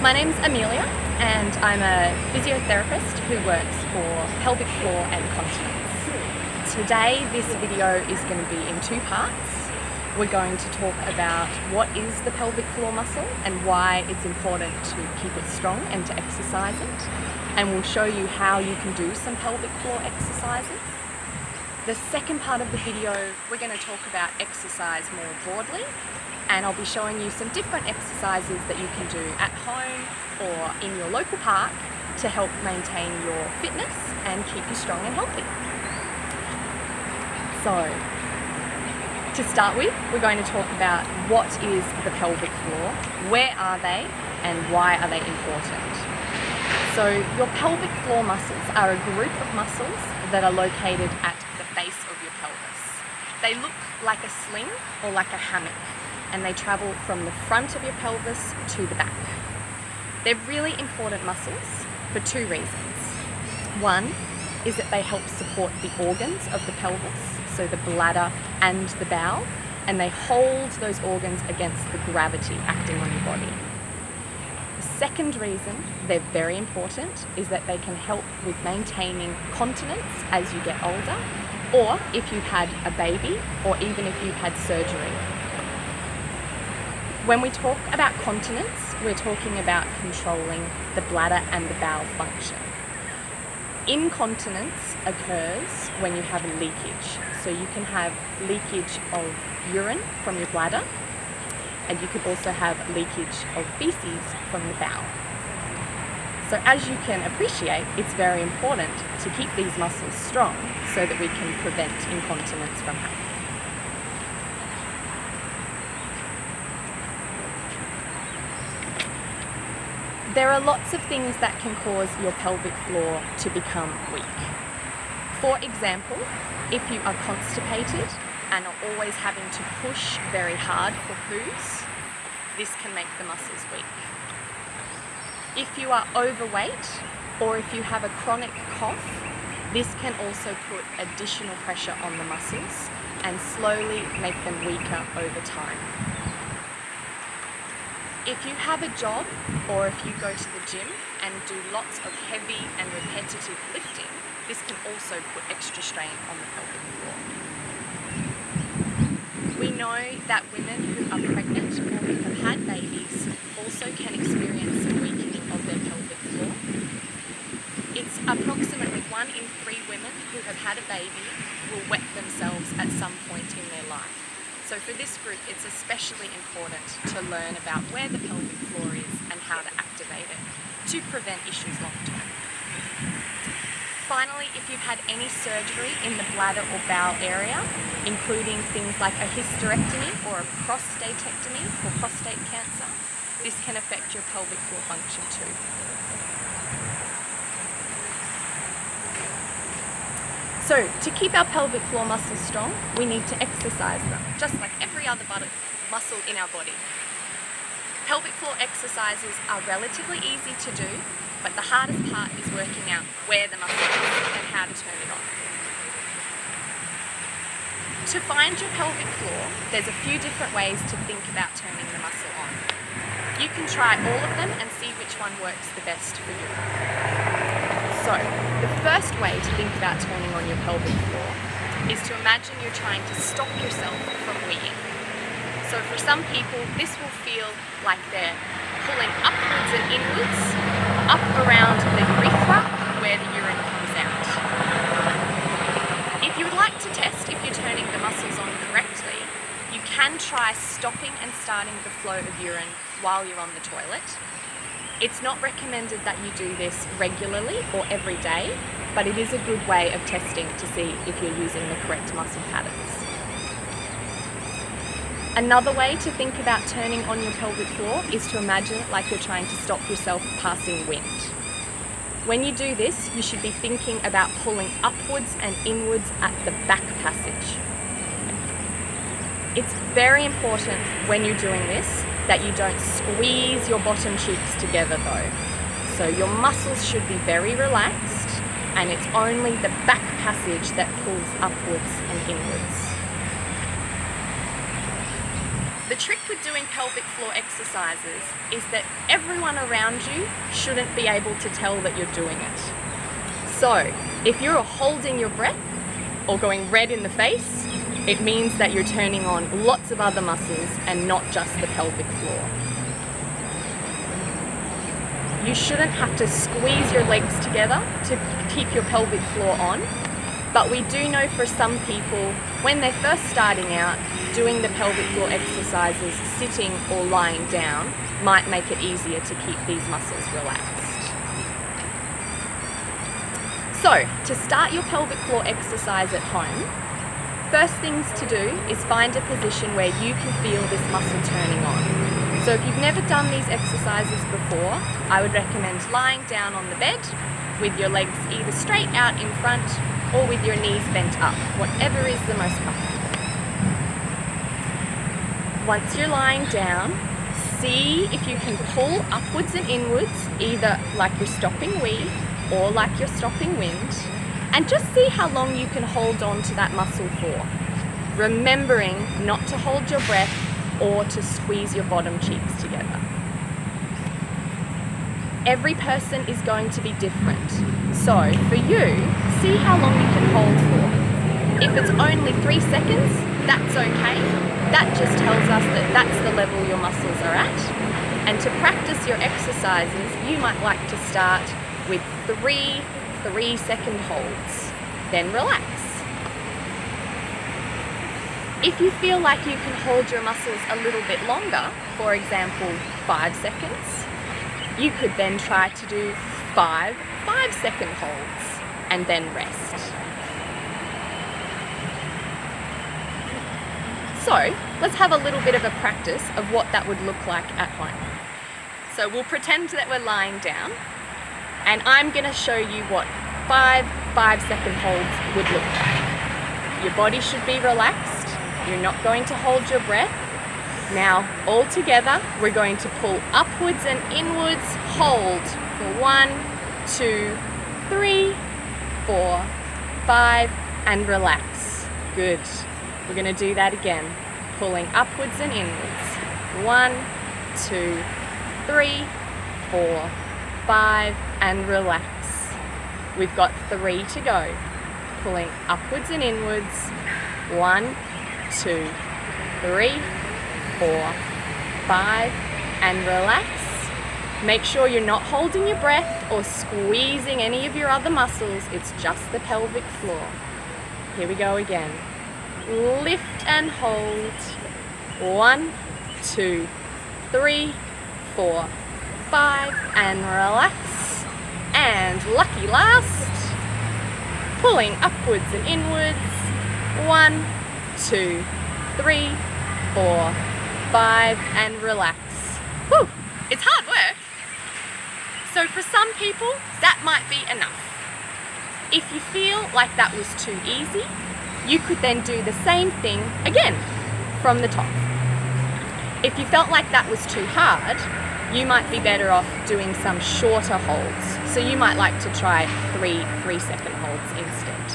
My name's Amelia and I'm a physiotherapist who works for pelvic floor and continence. Today this video is going to be in two parts. We're going to talk about what is the pelvic floor muscle and why it's important to keep it strong and to exercise it. And we'll show you how you can do some pelvic floor exercises. The second part of the video, we're going to talk about exercise more broadly, and I'll be showing you some different exercises that you can do at home or in your local park to help maintain your fitness and keep you strong and healthy. So, to start with, we're going to talk about what is the pelvic floor, where are they, and why are they important. So, your pelvic floor muscles are a group of muscles that are located at the base of your pelvis. They look like a sling or like a hammock, and they travel from the front of your pelvis to the back. They're really important muscles for two reasons. One is that they help support the organs of the pelvis, so the bladder and the bowel, and they hold those organs against the gravity acting on your body. The second reason they're very important is that they can help with maintaining continence as you get older, or if you've had a baby, or even if you've had surgery. When we talk about continence, we're talking about controlling the bladder and the bowel function. Incontinence occurs when you have leakage. So you can have leakage of urine from your bladder, and you could also have leakage of feces from the bowel. So as you can appreciate, it's very important to keep these muscles strong so that we can prevent incontinence from happening. There are lots of things that can cause your pelvic floor to become weak. For example, if you are constipated and are always having to push very hard for poos, this can make the muscles weak. If you are overweight or if you have a chronic cough, this can also put additional pressure on the muscles and slowly make them weaker over time. If you have a job or if you go to the gym and do lots of heavy and repetitive lifting, this can also put extra strain on the pelvic floor. We know that women who are pregnant or who have had babies also can experience some weakening of their pelvic floor. It's approximately 1 in 3 women who have had a baby will wet themselves at some point in their life. So for this group, it's especially important to learn about where the pelvic floor is and how to activate it to prevent issues long term. Finally, if you've had any surgery in the bladder or bowel area, including things like a hysterectomy or a prostatectomy for prostate cancer, this can affect your pelvic floor function too. So, to keep our pelvic floor muscles strong, we need to exercise them, just like every other muscle in our body. Pelvic floor exercises are relatively easy to do, but the hardest part is working out where the muscle is and how to turn it on. To find your pelvic floor, there's a few different ways to think about turning the muscle on. You can try all of them and see which one works the best for you. So, the first way to think about turning on your pelvic floor is to imagine you're trying to stop yourself from weeing. So for some people, this will feel like they're pulling upwards and inwards, up around the urethra where the urine comes out. If you would like to test if you're turning the muscles on correctly, you can try stopping and starting the flow of urine while you're on the toilet. It's not recommended that you do this regularly or every day, but it is a good way of testing to see if you're using the correct muscle patterns. Another way to think about turning on your pelvic floor is to imagine it like you're trying to stop yourself passing wind. When you do this, you should be thinking about pulling upwards and inwards at the back passage. It's very important when you're doing this that you don't squeeze your bottom cheeks together though. So your muscles should be very relaxed, and it's only the back passage that pulls upwards and inwards. The The trick with doing pelvic floor exercises is that everyone around you shouldn't be able to tell that you're doing it. So, if you're holding your breath or going red in the face, it means that you're turning on lots of other muscles and not just the pelvic floor. You shouldn't have to squeeze your legs together to keep your pelvic floor on, but we do know for some people, when they're first starting out, doing the pelvic floor exercises sitting or lying down might make it easier to keep these muscles relaxed. So, to start your pelvic floor exercise at home, first things to do is find a position where you can feel this muscle turning on. So if you've never done these exercises before, I would recommend lying down on the bed with your legs either straight out in front or with your knees bent up, whatever is the most comfortable. Once you're lying down, see if you can pull upwards and inwards, either like you're stopping wee or like you're stopping wind, and just see how long you can hold on to that muscle for. Remembering not to hold your breath or to squeeze your bottom cheeks together. Every person is going to be different. So for you, see how long you can hold for. If it's only 3 seconds, that's okay. That just tells us that that's the level your muscles are at. And to practice your exercises, you might like to start with 3 3-second holds. Then relax. If you feel like you can hold your muscles a little bit longer, for example 5 seconds, you could then try to do 5 5-second holds and then rest. So let's have a little bit of a practice of what that would look like at home. So we'll pretend that we're lying down, and I'm going to show you what 5 5-second holds would look like. Your body should be relaxed. You're not going to hold your breath. Now, all together, we're going to pull upwards and inwards, hold for 1, 2, 3, 4, 5, and relax. Good. We're going to do that again. Pulling upwards and inwards. 1, 2, 3, 4, 5, and relax. We've got 3 to go. Pulling upwards and inwards. 1, 2, 3, 4, 5, and relax. Make sure you're not holding your breath or squeezing any of your other muscles. It's just the pelvic floor. Here we go again. Lift and hold. 1, 2, 3, 4, 5, and relax. And lucky last, pulling upwards and inwards. 1, 2, 3, 4, 5, and relax. Whew, it's hard work. So for some people, that might be enough. If you feel like that was too easy, you could then do the same thing again from the top. If you felt like that was too hard, you might be better off doing some shorter holds. So you might like to try 3 3-second holds instead.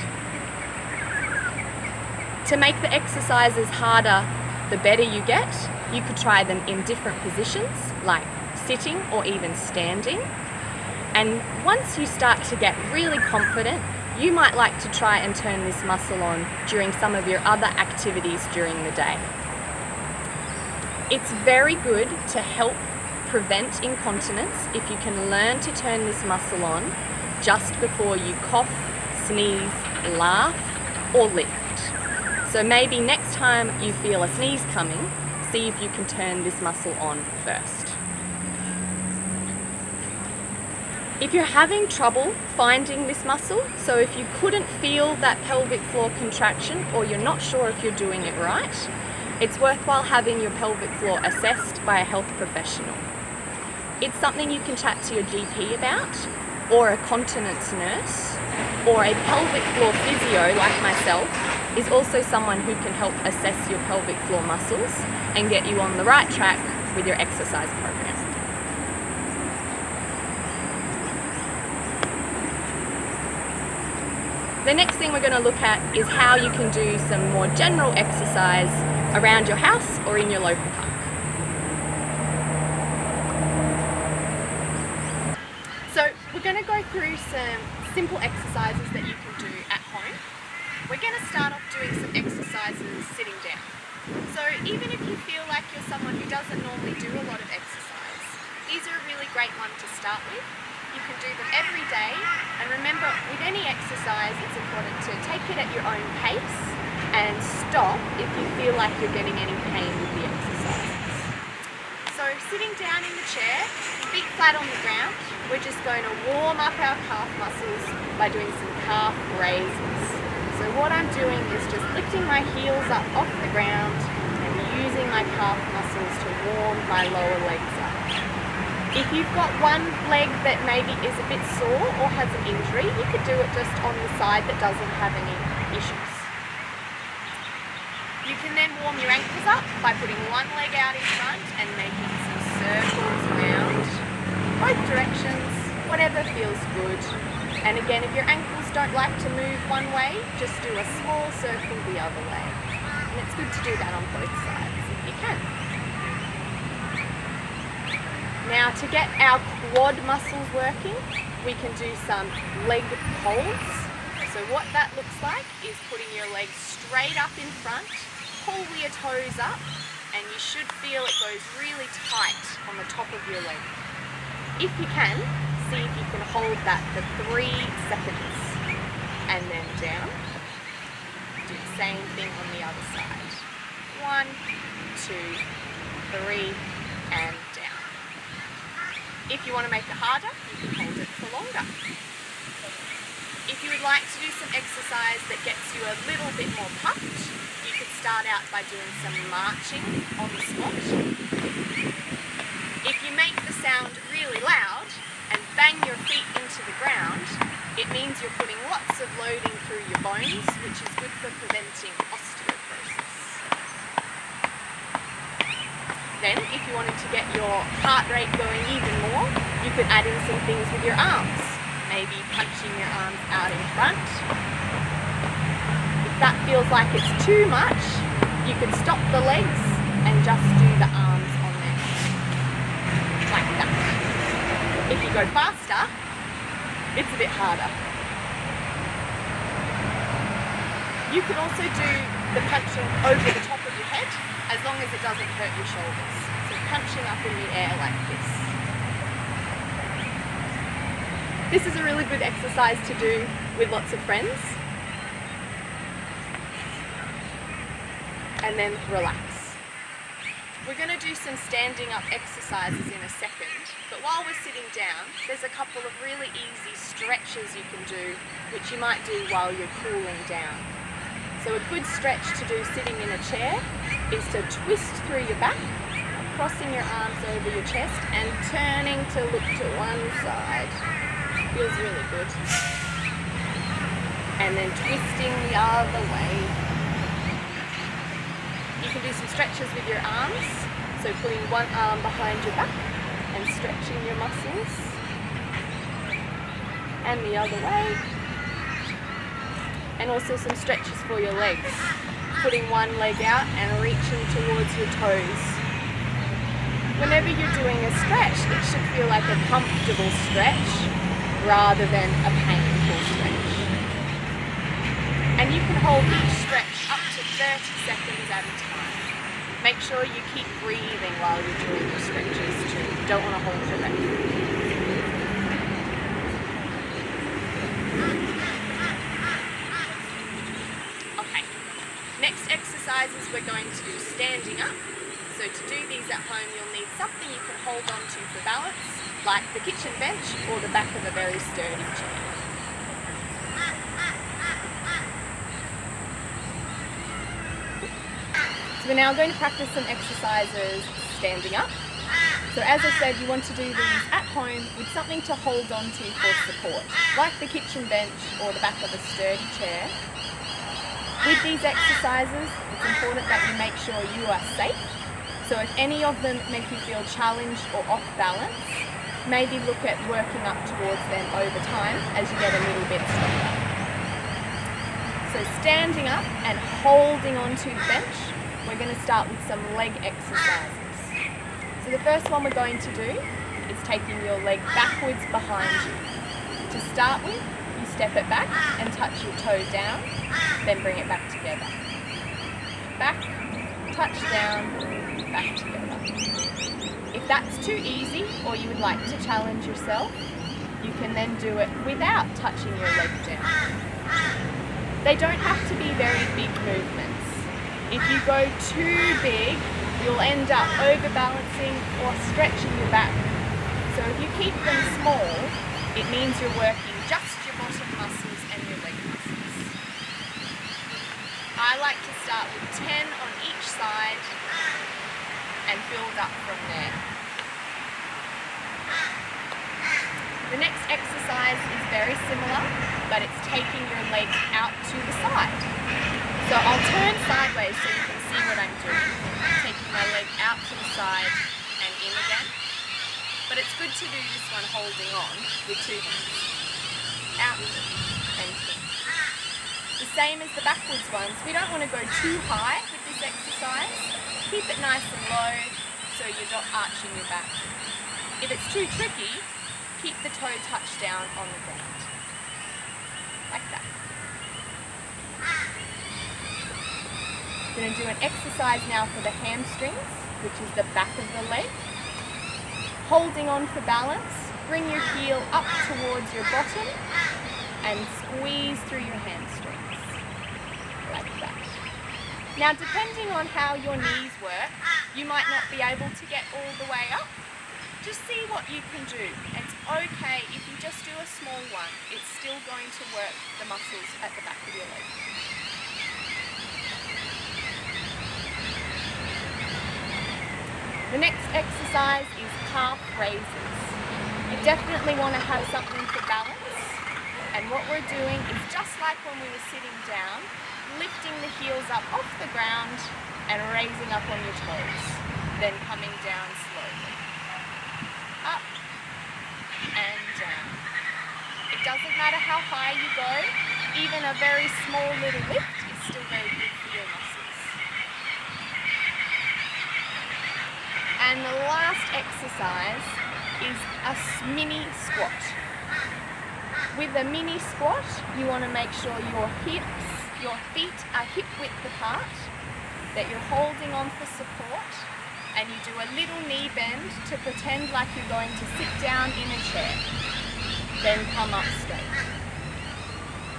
To make the exercises harder, the better you get, you could try them in different positions, like sitting or even standing. And once you start to get really confident, you might like to try and turn this muscle on during some of your other activities during the day. It's very good to help prevent incontinence if you can learn to turn this muscle on just before you cough, sneeze, laugh, or lift. So maybe next time you feel a sneeze coming, see if you can turn this muscle on first. If you're having trouble finding this muscle, so if you couldn't feel that pelvic floor contraction or you're not sure if you're doing it right, it's worthwhile having your pelvic floor assessed by a health professional. It's something you can chat to your GP about, or a continence nurse, or a pelvic floor physio like myself is also someone who can help assess your pelvic floor muscles and get you on the right track with your exercise program. The next thing we're going to look at is how you can do some more general exercise around your house or in your local park. some simple exercises that you can do at home. We're going to start off doing some exercises sitting down. So even if you feel like you're someone who doesn't normally do a lot of exercise, these are a really great one to start with. You can do them every day, and remember, with any exercise it's important to take it at your own pace and stop if you feel like you're getting any pain with the exercises. So sitting down in the chair, feet flat on the ground, we're just going to warm up our calf muscles by doing some calf raises. So what I'm doing is just lifting my heels up off the ground and using my calf muscles to warm my lower legs up. If you've got one leg that maybe is a bit sore or has an injury, you could do it just on the side that doesn't have any issues. You can then warm your ankles up by putting one leg out in front and making some circles around, both directions, whatever feels good. And again, if your ankles don't like to move one way, just do a small circle the other way. And it's good to do that on both sides if you can. Now, to get our quad muscles working, we can do some leg holds. So what that looks like is putting your legs straight up in front, pull your toes up, and you should feel it goes really tight on the top of your leg. If you can, see if you can hold that for 3 seconds and then down. Do the same thing on the other side. 1, 2, 3, and down. If you want to make it harder, you can hold it for longer. If you would like to do some exercise that gets you a little bit more puffed, you could start out by doing some marching on the spot. If you make the sound really loud and bang your feet into the ground, it means you're putting lots of loading through your bones, which is good for preventing osteoporosis. Then, if you wanted to get your heart rate going even more, you could add in some things with your arms. Maybe punching your arms out in front. If that feels like it's too much, you can stop the legs and just do the arms on there. Like that. If you go faster, it's a bit harder. You can also do the punching over the top of your head, as long as it doesn't hurt your shoulders. So punching up in the air like this. This is a really good exercise to do with lots of friends. And then relax. We're going to do some standing up exercises in a second, but while we're sitting down, there's a couple of really easy stretches you can do, which you might do while you're cooling down. So a good stretch to do sitting in a chair is to twist through your back, crossing your arms over your chest and turning to look to one side. Feels really good. And then twisting the other way. You can do some stretches with your arms, so putting one arm behind your back and stretching your muscles. And the other way. And also some stretches for your legs. Putting one leg out and reaching towards your toes. Whenever you're doing a stretch, it should feel like a comfortable stretch rather than a painful stretch. And you can hold each stretch up to 30 seconds at a time. Make sure you keep breathing while you're doing your stretches too. You don't want to hold your breath. Next exercises we're going to do standing up. So to do these at home, you'll need something you can hold on to for balance, like the kitchen bench or the back of a very sturdy chair. So we're now going to practice some exercises standing up. So as I said, you want to do these at home with something to hold on to for support, like the kitchen bench or the back of a sturdy chair. With these exercises, it's important that you make sure you are safe. So if any of them make you feel challenged or off balance, maybe look at working up towards them over time as you get a little bit stronger. So standing up and holding onto the bench, we're going to start with some leg exercises. So the first one we're going to do is taking your leg backwards behind you. To start with, you step it back and touch your toe down, then bring it back together. Back, touch down, back together. If that's too easy or you would like to challenge yourself, you can then do it without touching your leg down. They don't have to be very big movements. If you go too big, you'll end up overbalancing or stretching your back. So if you keep them small, it means you're working just your bottom muscles and your leg muscles. I like to start with 10 on each side and build up from there. The next exercise is very similar, but it's taking your legs out to the side. So I'll turn sideways so you can see what I'm doing. Taking my leg out to the side and in again. But it's good to do this one holding on with two hands. Out and in. The same as the backwards ones. We don't want to go too high with this exercise. Keep it nice and low so you're not arching your back. If it's too tricky, keep the toe touched down on the ground. Like that. We're going to do an exercise now for the hamstrings, which is the back of the leg. Holding on for balance, bring your heel up towards your bottom and squeeze through your hamstrings. Like that. Now, depending on how your knees work, you might not be able to get all the way up. Just see what you can do. It's okay if you just do a small one. It's still going to work the muscles at the back of your leg. The next exercise is calf raises. You definitely want to have something for balance. And what we're doing is just like when we were sitting down, lifting the heels up off the ground and raising up on your toes. Then coming down slowly. Up and down. It doesn't matter how high you go, even a very small little lift is still very good for your muscles. And the last exercise is a mini squat. With a mini squat, you want to make sure your feet are hip width apart, that you're holding on for support, and you do a little knee bend to pretend like you're going to sit down in a chair. Then come up straight.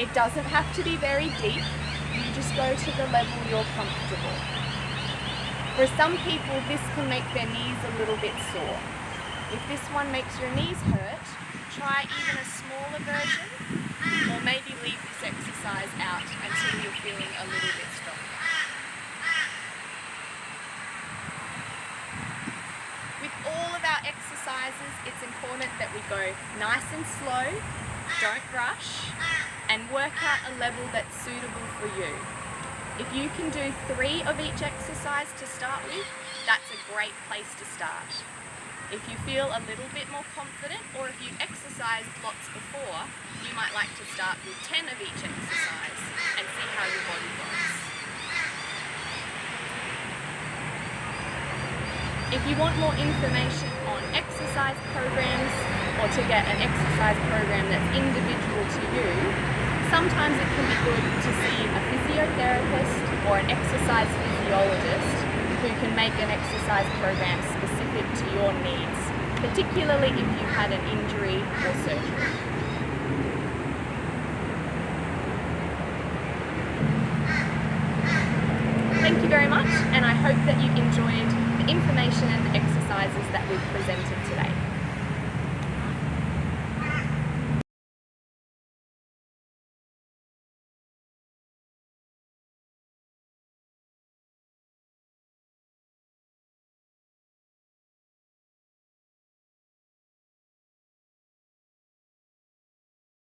It doesn't have to be very deep, you just go to the level you're comfortable. For some people, this can make their knees a little bit sore. If this one makes your knees hurt, try even a smaller version, or maybe leave this exercise out until you're feeling a little bit stronger. With all of our exercises, it's important that we go nice and slow, don't rush, and work out a level that's suitable for you. If you can do 3 of each exercise to start with, that's a great place to start. If you feel a little bit more confident, or if you've exercised lots before, you might like to start with 10 of each exercise and see how your body goes. If you want more information on exercise programs, or to get an exercise program that's individual to you, sometimes it can be good to see a physiotherapist or an exercise physiologist who can make an exercise program specific to your needs, particularly if you've had an injury or surgery. Thank you very much, and I hope that you enjoyed the information and the exercises that we've presented today.